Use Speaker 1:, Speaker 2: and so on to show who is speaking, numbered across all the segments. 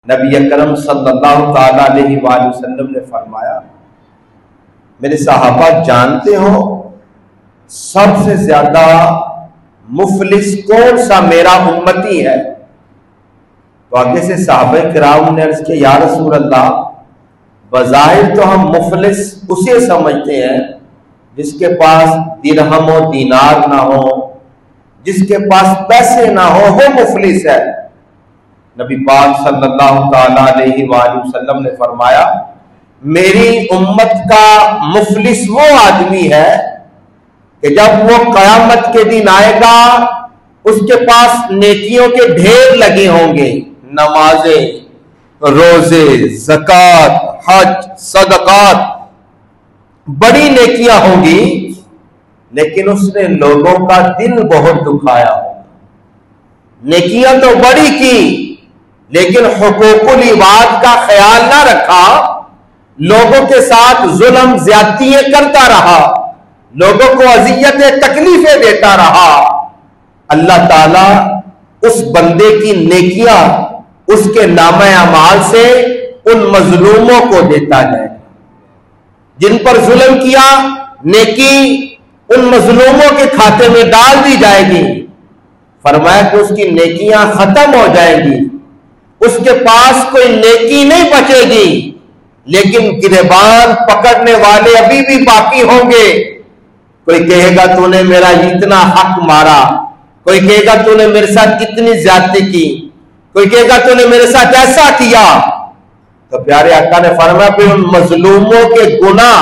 Speaker 1: نبی اکرم صلی اللہ تعالی علیہ وآلہ وسلم نے فرمایا، میرے صحابہ جانتے ہو سب سے زیادہ مفلس کون سا میرا امتی ہے؟ تو آگے سے صحابہ کرام نے عرض کیا، یا رسول اللہ، بظاہر تو ہم مفلس اسے سمجھتے ہیں جس کے پاس درہم و دینار نہ ہو، جس کے پاس پیسے نہ ہو، وہ مفلس ہے۔ نبی پاک صلی اللہ تعالی علیہ وآلہ وسلم نے فرمایا، میری امت کا مفلس وہ آدمی ہے کہ جب وہ قیامت کے دن آئے گا اس کے پاس نیکیوں کے ڈھیر لگے ہوں گے، نمازیں، روزے، زکوٰۃ، حج، صدقات، بڑی نیکیاں ہوں گی، لیکن اس نے لوگوں کا دل بہت دکھایا ہوگا۔ نیکیاں تو بڑی کی لیکن حقوق العباد کا خیال نہ رکھا، لوگوں کے ساتھ ظلم زیادتیاں کرتا رہا، لوگوں کو اذیتیں تکلیفیں دیتا رہا۔ اللہ تعالیٰ اس بندے کی نیکیاں اس کے نامہ اعمال سے ان مظلوموں کو دیتا جائے گا۔ جن پر ظلم کیا، نیکی ان مظلوموں کے کھاتے میں ڈال دی جائے گی۔ فرمایا کہ اس کی نیکیاں ختم ہو جائیں گی، اس کے پاس کوئی نیکی نہیں بچے گی، لیکن گریبان پکڑنے والے ابھی بھی باقی ہوں گے۔ کوئی کہے گا تو نے میرا اتنا حق مارا، کوئی کہے گا تو نے میرے ساتھ کتنی زیادتی کی، کوئی کہے گا تو نے میرے ساتھ ایسا کیا۔ تو پیارے آقا نے فرمایا پھر ان مظلوموں کے گناہ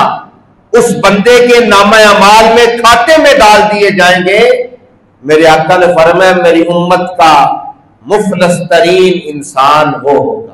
Speaker 1: اس بندے کے نامہ اعمال میں کھاتے میں ڈال دیے جائیں گے۔ میرے آقا نے فرمایا میری امت کا مفلس ترین انسان وہ ہوگا۔